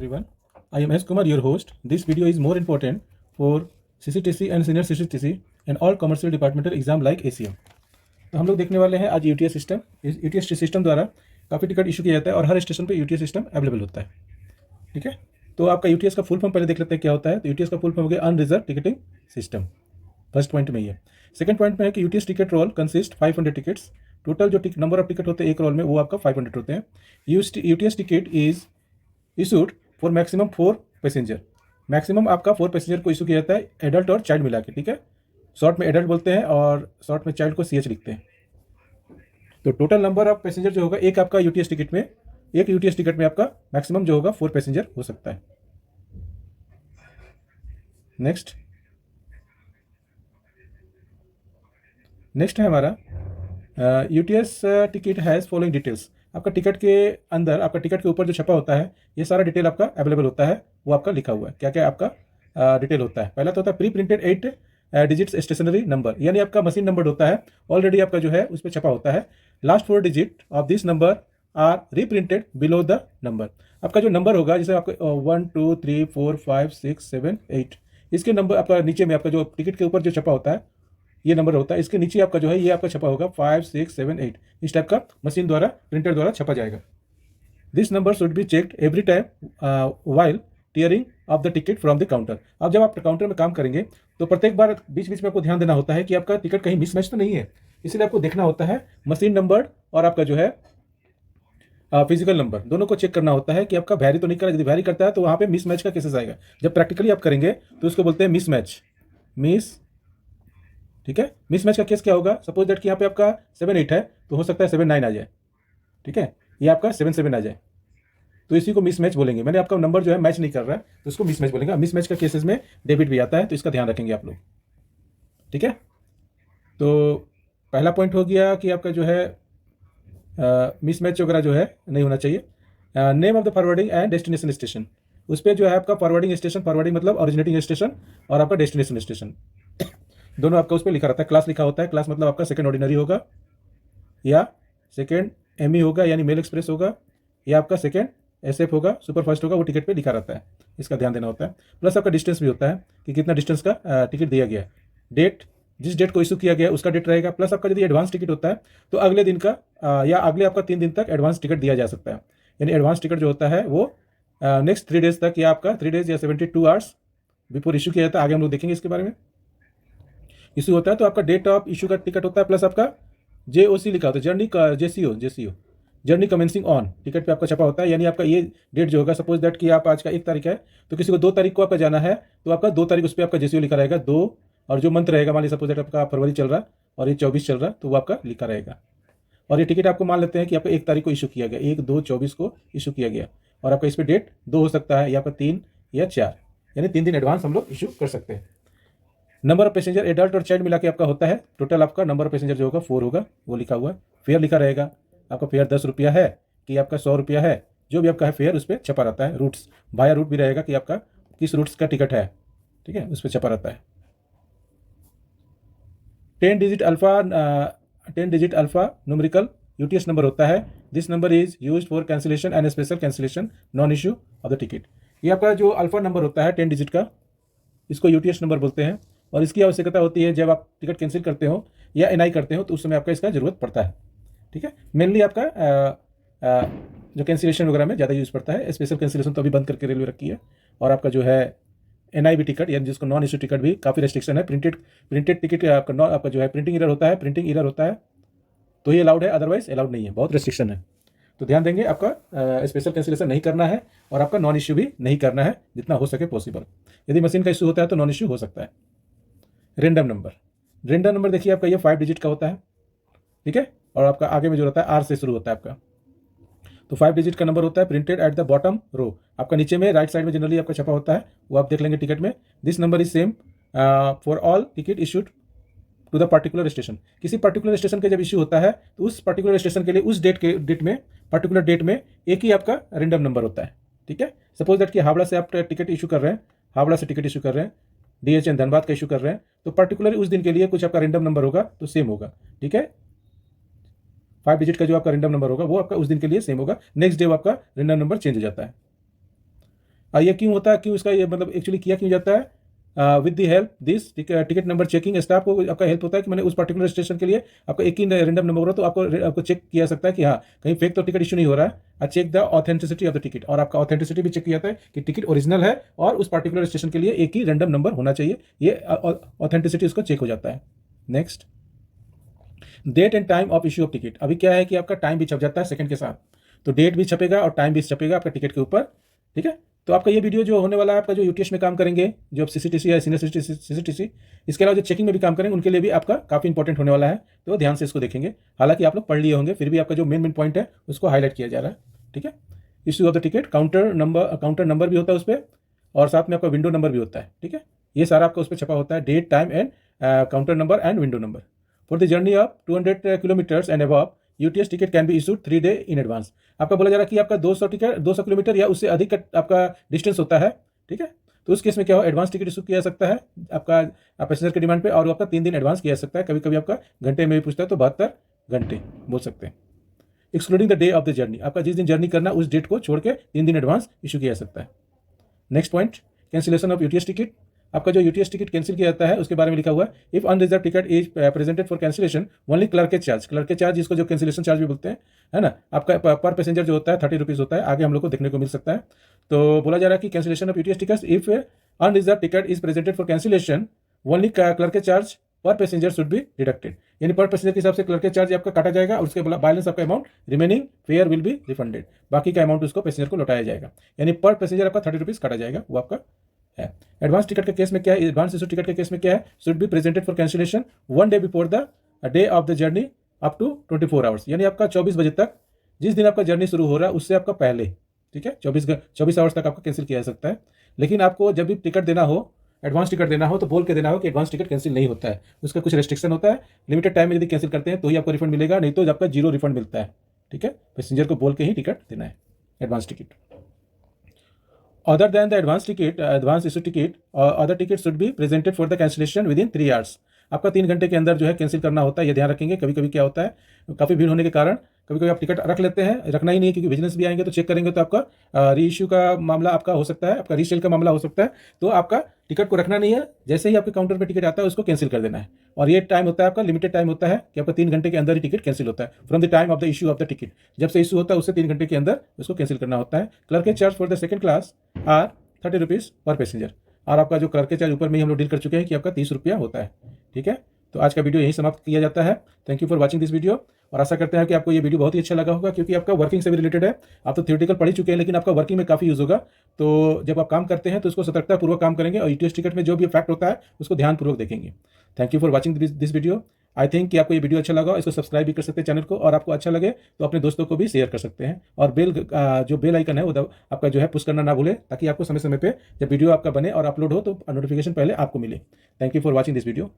Everyone, I am S. Kumar, your host. This video is more important for CCTC and senior CCTC and all commercial departmental exam like ACM. तो हम लोग देखने वाले हैं आज UTS system. इस UTS system द्वारा काफ़ी टिकट इशू किया जाता है और हर स्टेशन पे यूटीएस सिस्टम अवेलेबल होता है। ठीक है, तो आपका यूटीएस का फुल फॉर्म पहले देख लेते हैं क्या होता है। तो यूटीएस का फुल फॉर्म हो गया unreserved ticketing system. First point में ये। सेकंड पॉइंट में है कि UTS ticket roll consist 500 tickets. Total जो नंबर ऑफ टिकट होते हैं एक रोल में वो आपका 500 होते हैं। UTS ticket is issued for maximum 4 passenger. Maximum आपका 4 पैसेंजर को इशू किया जाता है, एडल्ट और चाइल्ड मिला के। ठीक है, शॉर्ट में एडल्ट बोलते हैं और शॉर्ट में चाइल्ड को CH लिखते हैं। तो टोटल नंबर ऑफ पैसेंजर जो होगा एक आपका यूटीएस टिकट में आपका मैक्सिमम जो होगा 4 पैसेंजर हो सकता है। नेक्स्ट है हमारा UTS ticket has following details. आपका टिकट के अंदर, आपका टिकट के ऊपर जो छपा होता है ये सारा डिटेल आपका अवेलेबल होता है, वो आपका लिखा हुआ है। क्या क्या आपका डिटेल होता है। पहला तो होता है pre printed 8 digits stationery number, यानी आपका मशीन नंबर होता है, ऑलरेडी आपका जो है उस पर छपा होता है। Last 4 digit of this number are reprinted below the number. आपका जो नंबर होगा जैसे आपको 1 2 3 4 5 6 7 8, इसके नंबर आपका नीचे में आपका जो टिकट के ऊपर जो छपा होता है ये नंबर होता है, इसके नीचे आपका जो है ये आपका छपा होगा 5 6 7 8। इस टाइप का मशीन द्वारा, प्रिंटर द्वारा छपा जाएगा। This number should be checked every time while tearing of the ticket from the counter. अब जब आप काउंटर में काम करेंगे तो प्रत्येक बार बीच बीच में आपको ध्यान देना होता है कि आपका टिकट कहीं मिसमैच तो नहीं है, इसलिए आपको देखना होता है मशीन नंबर और आपका जो है फिजिकल नंबर दोनों को चेक करना होता है कि आपका वैरी तो नहीं कर रहा। यदि वैरी करता है तो वहाँ पे मिसमैच का केसेस आएगा। जब प्रैक्टिकली आप करेंगे तो उसको बोलते हैं मिसमैच। ठीक है, मिसमैच का केस क्या होगा। सपोज दैट कि यहाँ पे आपका 7 8 है तो हो सकता है 7 9 आ जाए। ठीक है, ये आपका 7 7 आ जाए, तो इसी को मिसमैच बोलेंगे। मैंने आपका नंबर जो है मैच नहीं कर रहा है तो इसको मिसमैच बोलेंगे। मिसमैच का केसेस में डेबिट भी आता है, तो इसका ध्यान रखेंगे आप लोग। ठीक है, तो पहला पॉइंट हो गया कि आपका जो है मिसमैच वगैरह जो है नहीं होना चाहिए। Name of the forwarding and destination station, उस पर जो है आपका फॉरवर्डिंग स्टेशन, फॉरवर्डिंग मतलब ओरिजिनेटिंग स्टेशन, और आपका डेस्टिनेशन स्टेशन दोनों आपका उस पर लिखा रहता है। क्लास लिखा होता है, क्लास मतलब आपका सेकंड ऑर्डिनरी होगा या सेकंड ME होगा यानी मेल एक्सप्रेस होगा, या आपका सेकंड SF होगा, सुपर फास्ट होगा, वो टिकट पे लिखा रहता है, इसका ध्यान देना होता है। प्लस आपका डिस्टेंस भी होता है कि कितना डिस्टेंस का टिकट दिया गया है। डेट, जिस डेट को इशू किया गया उसका डेट रहेगा। प्लस आपका यदि एडवांस टिकट होता है तो अगले दिन का या अगले आपका 3 दिन तक एडवांस टिकट दिया जा सकता है। यानी एडवांस टिकट जो होता है वो नेक्स्ट 3 डेज तक या आपका 3 डेज या 72 आवर्स बिफोर इशू किया जाता है। आगे हम लोग देखेंगे इसके बारे में। इशू होता है तो आपका डेट ऑफ इशू का टिकट होता है, प्लस आपका JOC लिखा होता है, जर्नी का JCO journey commencing on, ticket पे आपका छपा होता है। यानी आपका ये डेट जो होगा, सपोज दैट कि आप आज का 1 तारीख है तो किसी को 2 तारीख को आपका जाना है तो आपका 2 तारीख उस पर आपका JCO लिखा रहेगा 2, और जो मंथ रहेगा मान लीजिए सपोज दैट आपका फरवरी चल रहा और ये 24 चल रहा तो वो आपका लिखा रहेगा। और ये टिकट आपको मान लेते हैं कि आपका 1 तारीख को इशू किया गया, 1 2 24 को इशू किया गया, और आपका इस पर डेट 2 हो सकता है या आपका 3 या 4, यानी 3 दिन एडवांस हम लोग इशू कर सकते हैं। नंबर ऑफ पैसेंजर एडल्ट और चाइल्ड मिला के आपका होता है, टोटल आपका नंबर ऑफ पैसेंजर जो होगा 4 होगा, वो लिखा हुआ है। फेयर लिखा रहेगा, आपका फेयर 10 रुपया है कि आपका 100 रुपया है, जो भी आपका है फेयर उस पर छपा रहता है। रूट्स, बाया रूट भी रहेगा कि आपका किस रूट्स का टिकट है। ठीक है, उस पर छपा रहता है। 10 digit alpha numerical UTS number होता है। This number is used for cancellation and special cancellation non issue of the ticket. ये आपका जो अल्फा नंबर होता है 10 डिजिट का, इसको यूटीएस नंबर बोलते हैं, और इसकी आवश्यकता होती है जब आप टिकट कैंसिल करते हो या NI करते हो तो उस समय आपका इसका जरूरत पड़ता है। ठीक है, मेनली आपका जो कैंसिलेशन वगैरह में ज़्यादा यूज़ पड़ता है। स्पेशल कैंसिलेशन तो अभी बंद करके रेलवे रखी है, और आपका जो है NI भी टिकट यानी जिसको नॉन इशू टिकट भी काफ़ी रेस्ट्रिक्शन है। प्रिंटेड टिकट आपका जो है प्रिंटिंग एरर होता है तो ये अलाउड है, अदरवाइज अलाउड नहीं है, बहुत रेस्ट्रिक्शन है। तो ध्यान देंगे, आपका स्पेशल कैंसिलेशन नहीं करना है और आपका नॉन इशू भी नहीं करना है जितना हो सके पॉसिबल। यदि मशीन का इशू होता है तो नॉन इशू हो सकता है। रेंडम नंबर देखिए आपका ये 5 डिजिट का होता है। ठीक है, और आपका आगे में जो रहता है R से शुरू होता है आपका, तो 5 डिजिट का नंबर होता है। Printed at the bottom row, आपका नीचे में राइट साइड में जनरली आपका छपा होता है, वो आप देख लेंगे टिकट में। This number is same for all ticket issued to the particular station. किसी पर्टिकुलर स्टेशन के जब इशू होता है तो उस पर्टिकुलर स्टेशन के लिए उस पर्टिकुलर डेट में एक ही आपका रेंडम नंबर होता है। ठीक है, सपोज दैट कि हावड़ा से आप टिकट इशू कर रहे हैं, DHN धनबाद का इशू कर रहे हैं, तो पर्टिकुलर उस दिन के लिए कुछ आपका रेंडम नंबर होगा तो सेम होगा। ठीक है, 5 डिजिट का जो आपका रेंडम नंबर होगा वो आपका उस दिन के लिए सेम होगा, नेक्स्ट डे आपका रेंडम नंबर चेंज हो जाता है। ये क्यों होता है, क्यों इसका ये मतलब एक्चुअली किया क्यों जाता है? With the help this ticket number checking staff को आपका हेल्प होता है कि मैंने उस पर्टिकुलर स्टेशन के लिए आपका एक ही रैंडम नंबर हो तो आपको चेक किया सकता है कि हाँ कहीं फेक तो टिकट इशू नहीं हो रहा है। Check the authenticity of the ticket, और आपका ऑथेंटिसिटी भी चेक किया जाता है कि टिकट ओरिजिनल है और उस पर्टिकुलर स्टेशन के लिए एक ही रैंडम नंबर होना चाहिए, ये ऑथेंटिसिटी उसको चेक हो जाता है। Next, date and time of issue of ticket. अभी क्या है कि आपका टाइम भी छप जाता है सेकंड के साथ, तो डेट भी छपेगा और टाइम भी छपेगा आपका टिकट के ऊपर, ठीक है। तो आपका ये वीडियो जो होने वाला है आपका जो यूटीएस में काम करेंगे, जो आप सीसीटीसी या सीनियर सीसीटीसी, इसके अलावा जो चेकिंग में भी काम करेंगे उनके लिए भी आपका काफ़ी इंपॉर्टेंट होने वाला है, तो ध्यान से इसको देखेंगे। हालांकि आप लोग पढ़ लिए होंगे, फिर भी आपका जो मेन पॉइंट है उसको हाईलाइट किया जा रहा है, ठीक है। Issue of the ticket, counter number भी होता है उस पर, और साथ में आपका विंडो नंबर भी होता है, ठीक है। ये सारा आपका उस पर छपा होता है, date, time and counter number and window number. For the journey of 200 kilometres and above, UTS ticket can be issued 3 day in advance. आपका बोला जा रहा है कि आपका 200 किलोमीटर या उससे अधिक आपका डिस्टेंस होता है, ठीक है। तो उस केस में क्या हो, एडवांस टिकट इशू किया जा सकता है आपका पैसेंजर के डिमांड पे, और आपका 3 दिन एडवांस किया जा सकता है। कभी कभी आपका घंटे में भी पूछता है तो 72 घंटे बोल सकते हैं। Excluding the day of the journey, आपका जिस दिन जर्नी करना उस डेट को छोड़ के 3 दिन एडवांस इशू किया जा सकता है। Next point, cancellation of UTS ticket. आपका जो यूटीएस टिकट कैंसिल किया जाता है उसके बारे में लिखा हुआ है, if unreserved ticket is presented for cancellation only clerkage charge, इसको जो कैंसिलेशन चार्ज भी बोलते हैं, है ना। आपका पर पैसेंजर जो होता है 30 रुपीज़ होता है, आगे हम लोग को देखने को मिल सकता है। तो बोला जा रहा है कि cancellation of UTS ticket, if unreserved ticket is presented for cancellation only clerkage charge per passenger should be deducted, यानी पर पैसेंजर के हिसाब से क्लर्केज चार्ज आपका काटा जाएगा और उसके बैलेंस आपका amount remaining fair will be refunded, बाकी का अमाउंट उसको पैसेंजर को लौटाया जाएगा, यानी पर पैसेंजर आपका 30 रुपीज़ काटा जाएगा, वो आपका है। एडवांस टिकट के केस में क्या है, एडवांस इशू टिकट के केस में क्या है, should be presented for cancellation 1 day before the day of the journey up to 24 hours, यानी आपका 24 बजे तक, जिस दिन आपका जर्नी शुरू हो रहा है उससे आपका पहले, ठीक है, 24 आवर्स तक आपका कैंसिल किया जा सकता है। लेकिन आपको जब भी टिकट देना हो, एडवांस टिकट देना हो, तो बोल के देना हो कि एडवांस टिकट कैंसिल नहीं होता है, उसका कुछ रेस्ट्रिक्शन होता है। लिमिटेड टाइम में यदि कैंसिल करते हैं तो ही आपको रिफंड मिलेगा, नहीं तो आपका 0 रिफंड मिलता है, ठीक है। पैसेंजर को बोल के ही टिकट देना है, advance ticket. Other than the advance issue ticket, other tickets should be presented for the cancellation within 3 hours. आपका 3 घंटे के अंदर जो है कैंसिल करना होता है, ये ध्यान रखेंगे। कभी कभी क्या होता है, काफ़ी भीड़ होने के कारण कभी कभी आप टिकट रख लेते हैं, रखना ही नहीं, क्योंकि विजिलेंस भी आएंगे तो चेक करेंगे तो आपका री इशू का मामला आपका हो सकता है, आपका रीसेल का मामला हो सकता है। तो आपका टिकट को रखना नहीं है, जैसे ही आपके काउंटर पर टिकट आता है उसको कैंसिल कर देना है। और ये टाइम होता है आपका लिमिटेड टाइम होता है कि आपका 3 घंटे के अंदर ही टिकट कैंसिल होता है, from the time of the issue of the ticket, जब से इशू होता है उससे 3 घंटे के अंदर उसको कैंसिल करना होता है। Clerk charge for the second class are 30 rupees per passenger, और आपका जो क्लर्क चार्ज ऊपर में ही हम लोग डील कर चुके हैं कि आपका 30 रुपया होता है, ठीक है। तो आज का वीडियो यहीं समाप्त किया जाता है। Thank you for watching this video, और आशा करते हैं कि आपको ये वीडियो बहुत ही अच्छा लगा होगा, क्योंकि आपका वर्किंग से भी रिलेटेड है। आप तो थियोरेटिकल पढ़ ही चुके हैं, लेकिन आपका वर्किंग में काफ़ी यूज़ होगा। तो जब आप काम करते हैं तो उसको सतर्कतापूर्वक काम करेंगे, और यूटीएस टिकट में जो भी फैक्ट होता है उसको ध्यानपूर्वक देखेंगे। Thank you for watching this video. I think कि आपको ये वीडियो अच्छा लगा, इसको सब्सक्राइब भी कर सकते हैं चैनल को, और आपको अच्छा लगे तो अपने दोस्तों को भी शेयर कर सकते हैं। और जो बेल आइकन है वो आपका जो है पुश करना ना भूलें, ताकि आपको समय समय पे जब वीडियो आपका बने और अपलोड हो तो नोटिफिकेशन पहले आपको मिले। Thank you for watching this video.